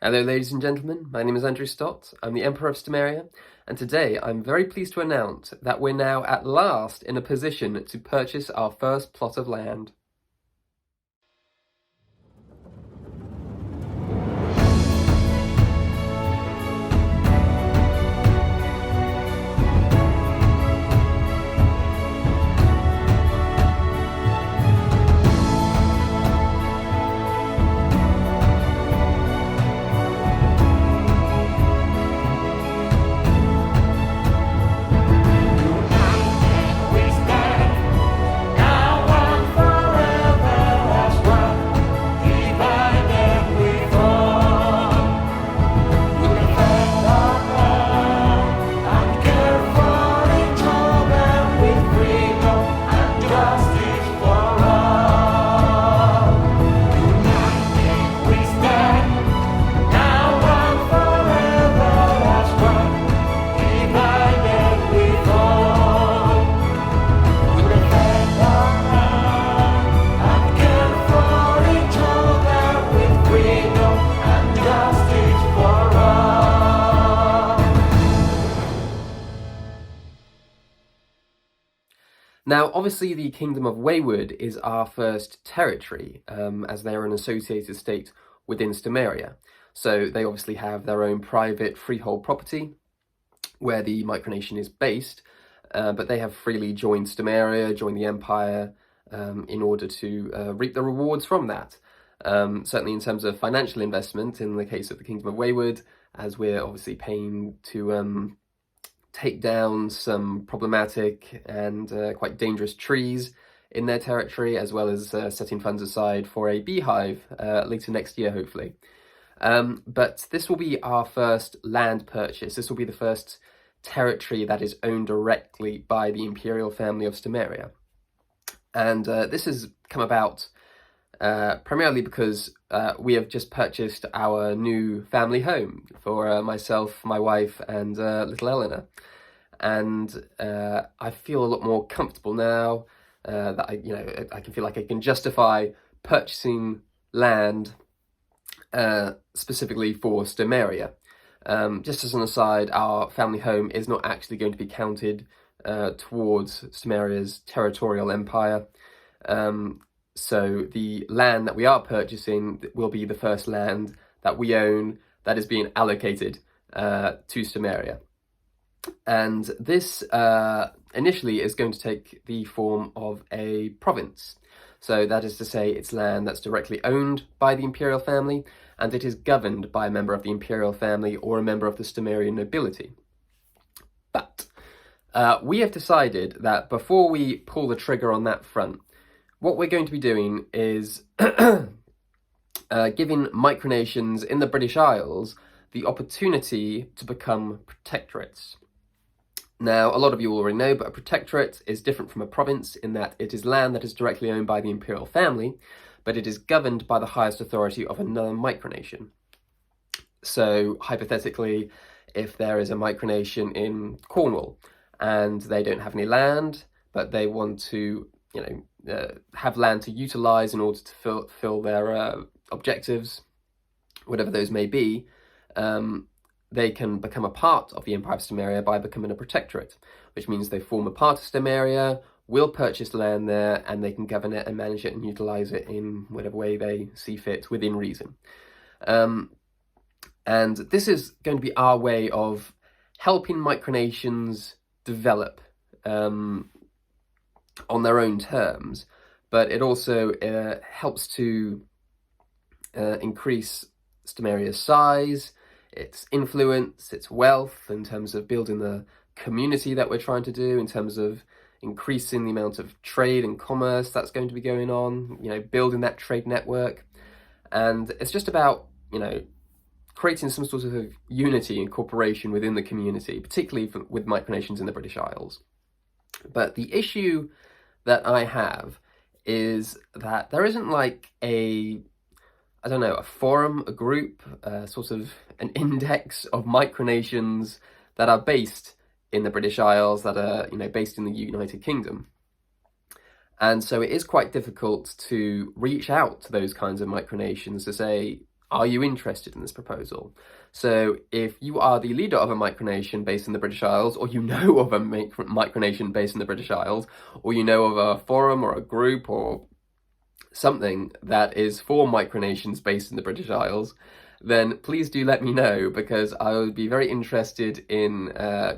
Hello ladies and gentlemen, my name is Andrew Stott, I'm the Emperor of Stomaria, and today I'm very pleased to announce that we're now at last in a position to purchase our first plot of land. Now, obviously, the Kingdom of Wayward is our first territory, as they are an associated state within Stomaria. So they obviously have their own private freehold property, where the Micronation is based, but they have freely joined Stomaria, joined the Empire, in order to reap the rewards from that. Certainly in terms of financial investment, in the case of the Kingdom of Wayward, as we're obviously paying to take down some problematic and quite dangerous trees in their territory, as well as setting funds aside for a beehive later next year, hopefully. But this will be our first land purchase. This will be the first territory that is owned directly by the imperial family of Stomaria. And this has come about primarily because we have just purchased our new family home for myself, my wife, and little Eleanor. And I feel a lot more comfortable now that I can feel like I can justify purchasing land specifically for Stomaria. Just as an aside, our family home is not actually going to be counted towards Stomaria's territorial empire. So the land that we are purchasing will be the first land that we own that is being allocated to Stomaria. And this initially is going to take the form of a province. So that is to say, it's land that's directly owned by the imperial family, and it is governed by a member of the imperial family or a member of the Stomarian nobility. But we have decided that before we pull the trigger on that front, what we're going to be doing is giving micronations in the British Isles the opportunity to become protectorates. Now, a lot of you already know, but a protectorate is different from a province in that it is land that is directly owned by the imperial family, but it is governed by the highest authority of another micronation. So, hypothetically, if there is a micronation in Cornwall and they don't have any land, but they want to, have land to utilize in order to fulfill their objectives, whatever those may be, they can become a part of the Empire of Stomaria by becoming a protectorate, which means they form a part of Stomaria, will purchase land there, and they can govern it and manage it and utilize it in whatever way they see fit within reason. And this is going to be our way of helping micronations develop on their own terms, but it also helps to increase Stomaria's size, its influence, its wealth, in terms of building the community that we're trying to do, in terms of increasing the amount of trade and commerce that's going to be going on, building that trade network. And it's just about, creating some sort of unity and cooperation within the community, particularly with micronations in the British Isles. But the issue that I have is that there isn't like a forum, a group, sort of an index of micronations that are based in the British Isles, that are, based in the United Kingdom. And so it is quite difficult to reach out to those kinds of micronations to say, Are you interested in this proposal? So if you are the leader of a micronation based in the British Isles, or you know of a micronation based in the British Isles, or you know of a forum or a group or something that is for micronations based in the British Isles, then please do let me know, because I would be very interested in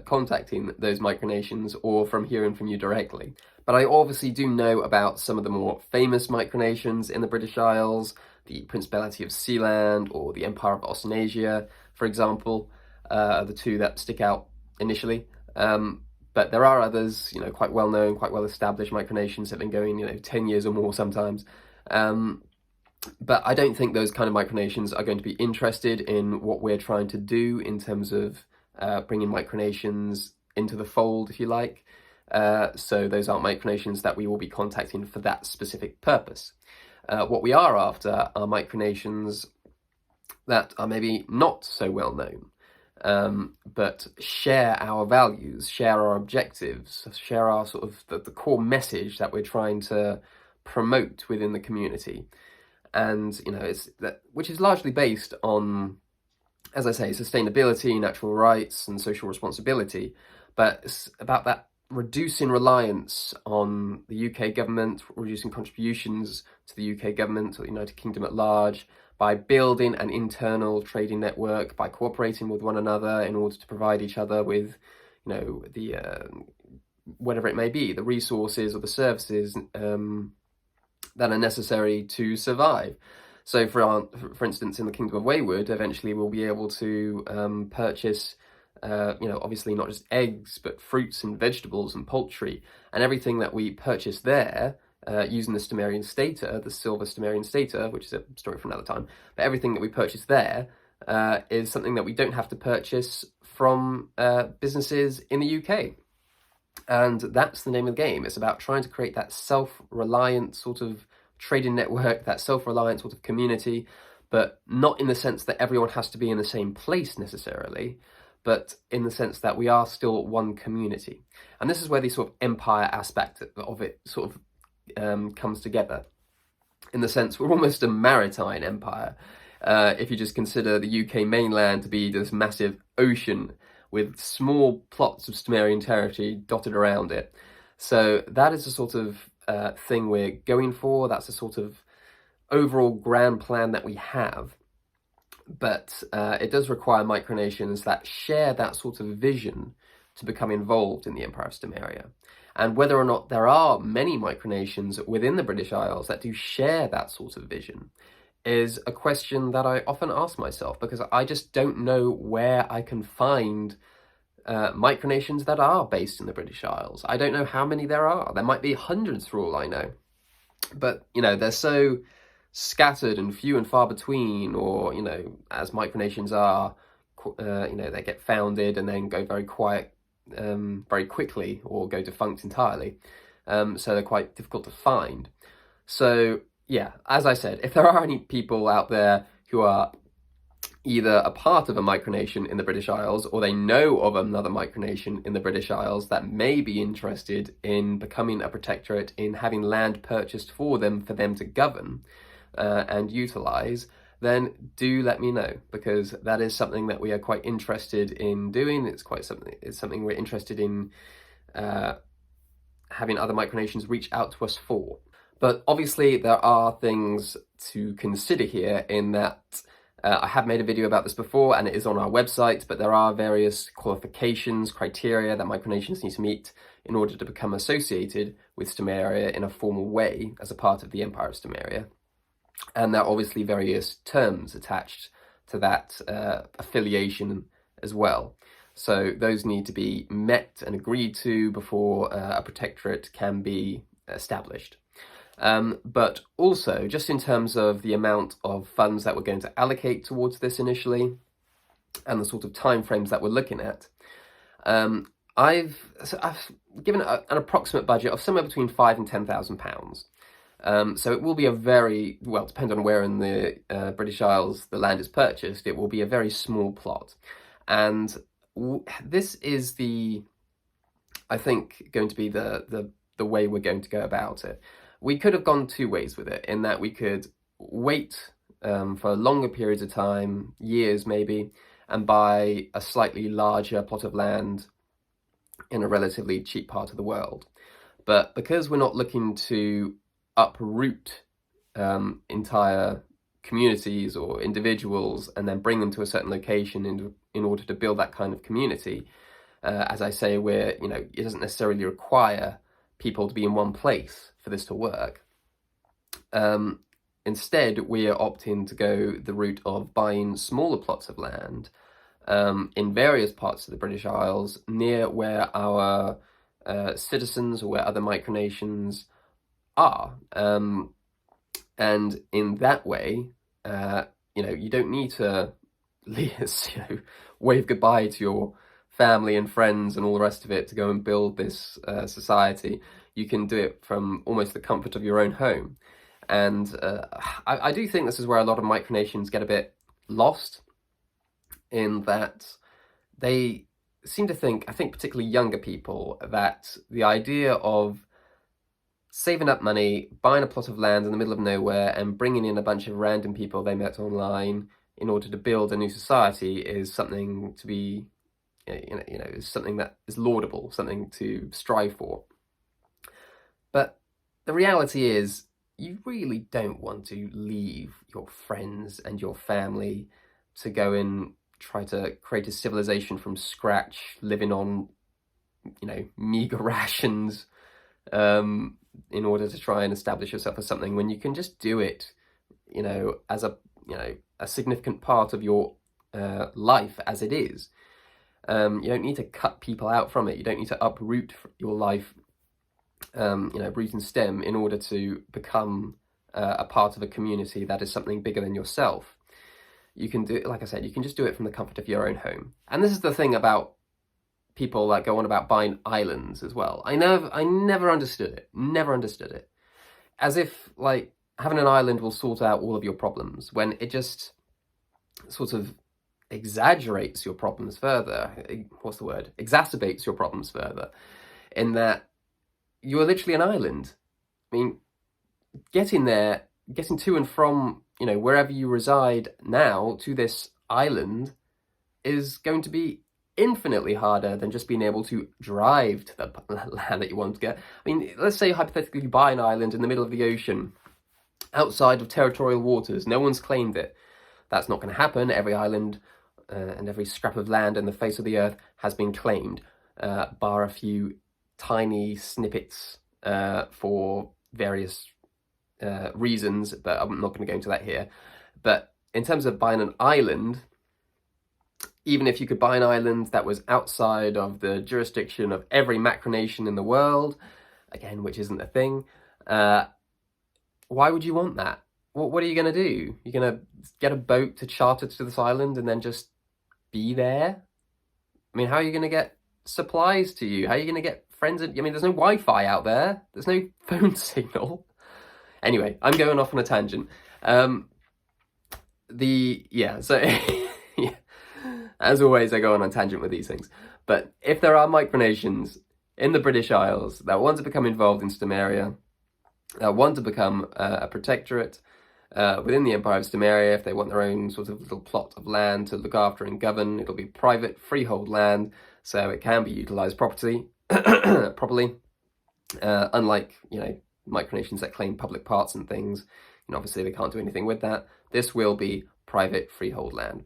contacting those micronations or from hearing from you directly. But I obviously do know about some of the more famous micronations in the British Isles, the Principality of Sealand or the Empire of Stomaria, for example, the two that stick out initially. But there are others, quite well-known, quite well-established micronations that have been going, 10 years or more sometimes. But I don't think those kind of micronations are going to be interested in what we're trying to do in terms of bringing micronations into the fold, if you like. So those aren't micronations that we will be contacting for that specific purpose. What we are after are micronations that are maybe not so well known, but share our values, share our objectives, share our sort of the core message that we're trying to promote within the community. And, which is largely based on, as I say, sustainability, natural rights and social responsibility, but it's about that reducing reliance on the UK government, reducing contributions to the UK government or the United Kingdom at large, by building an internal trading network, by cooperating with one another in order to provide each other with, the whatever it may be, the resources or the services that are necessary to survive. So, for instance, in the Kingdom of Wayward, eventually we'll be able to purchase, obviously not just eggs, but fruits and vegetables and poultry, and everything that we purchase there, using the Stomarian stater, the silver Stomarian stater, which is a story for another time, but everything that we purchase there is something that we don't have to purchase from businesses in the UK. And that's the name of the game. It's about trying to create that self-reliant sort of trading network, that self-reliant sort of community, but not in the sense that everyone has to be in the same place necessarily, but in the sense that we are still one community. And this is where the sort of empire aspect of it sort of comes together. In the sense, we're almost a maritime empire. If you just consider the UK mainland to be this massive ocean with small plots of Stomarian territory dotted around it. So that is the sort of thing we're going for. That's the sort of overall grand plan that we have. But it does require micronations that share that sort of vision to become involved in the Empire of Stomaria. And whether or not there are many micronations within the British Isles that do share that sort of vision is a question that I often ask myself, because I just don't know where I can find micronations that are based in the British Isles. I don't know how many there are. There might be hundreds for all I know. But, they're so scattered and few and far between, or, as micronations are, they get founded and then go very quiet very quickly, or go defunct entirely. So they're quite difficult to find. So, yeah, as I said, if there are any people out there who are either a part of a micronation in the British Isles, or they know of another micronation in the British Isles that may be interested in becoming a protectorate, in having land purchased for them to govern and utilise, then do let me know, because that is something that we are quite interested in doing. It's something we're interested in having other micronations reach out to us for. But obviously there are things to consider here, in that I have made a video about this before and it is on our website, but there are various qualifications, criteria that micronations need to meet in order to become associated with Stomaria in a formal way as a part of the Empire of Stomaria. And there are obviously various terms attached to that affiliation as well. So those need to be met and agreed to before a protectorate can be established. But also, just in terms of the amount of funds that we're going to allocate towards this initially, and the sort of timeframes that we're looking at, I've given an approximate budget of somewhere between £5,000 and £10,000. So it will be a very, well, depending on where in the British Isles the land is purchased, it will be a very small plot. And this is I think, going to be the way we're going to go about it. We could have gone two ways with it, in that we could wait for longer periods of time, years maybe, and buy a slightly larger plot of land in a relatively cheap part of the world. But because we're not looking to uproot entire communities or individuals and then bring them to a certain location in order to build that kind of community, as I say, it doesn't necessarily require people to be in one place for this to work. Instead, we are opting to go the route of buying smaller plots of land in various parts of the British Isles, near where our citizens or where other micronations are. And in that way, you don't need to wave goodbye to your family and friends and all the rest of it to go and build this society. You can do it from almost the comfort of your own home. And I do think this is where a lot of micronations get a bit lost, in that they seem to think, I think particularly younger people, that the idea of saving up money, buying a plot of land in the middle of nowhere and bringing in a bunch of random people they met online in order to build a new society is something to be, is something that is laudable, something to strive for. But the reality is, you really don't want to leave your friends and your family to go and try to create a civilization from scratch, living on, meager rations, in order to try and establish yourself as something, when you can just do it, as a significant part of your life as it is. You don't need to cut people out from it. You don't need to uproot your life, root and stem, in order to become a part of a community that is something bigger than yourself. You can do, like I said, you can just do it from the comfort of your own home. And this is the thing about people that go on about buying islands as well. I never understood it. As if, having an island will sort out all of your problems, when it just sort of exaggerates your problems further. What's the word? Exacerbates your problems further, in that you are literally an island. I mean, getting to and from, wherever you reside now to this island is going to be infinitely harder than just being able to drive to the land that you want to get. I mean, let's say hypothetically you buy an island in the middle of the ocean, outside of territorial waters. No one's claimed it. That's not going to happen. Every island and every scrap of land on the face of the earth has been claimed, bar a few tiny snippets for various reasons, but I'm not going to go into that here. But in terms of buying an island, even if you could buy an island that was outside of the jurisdiction of every macronation in the world, again, which isn't a thing, why would you want that? What are you going to do? You're going to get a boat to charter to this island and then just be there? I mean, how are you going to get supplies to you? How are you going to get friends? I mean, there's no Wi-Fi out there. There's no phone signal. Anyway, I'm going off on a tangent. As always, I go on a tangent with these things. But if there are micronations in the British Isles that want to become involved in Stomaria, that want to become a protectorate within the Empire of Stomaria, if they want their own sort of little plot of land to look after and govern, it'll be private freehold land, so it can be utilised properly, unlike, micronations that claim public parts and things. Obviously they can't do anything with that. This will be private freehold land.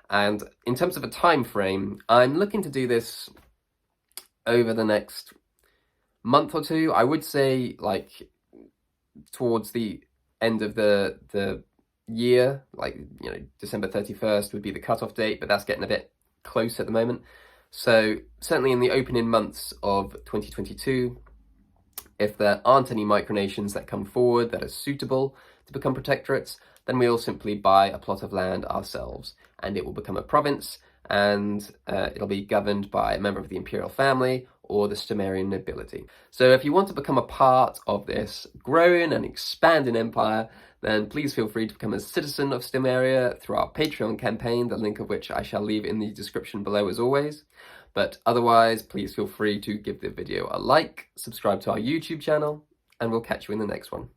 And in terms of a time frame, I'm looking to do this over the next month or two. I would say towards the end of the year, December 31st would be the cutoff date, but that's getting a bit close at the moment. So certainly in the opening months of 2022, if there aren't any micronations that come forward that are suitable to become protectorates, then we'll simply buy a plot of land ourselves, and it will become a province, and it'll be governed by a member of the imperial family or the Stomarian nobility. So if you want to become a part of this growing and expanding empire, then please feel free to become a citizen of Stomaria through our Patreon campaign, the link of which I shall leave in the description below as always. But otherwise, please feel free to give the video a like, subscribe to our YouTube channel, and we'll catch you in the next one.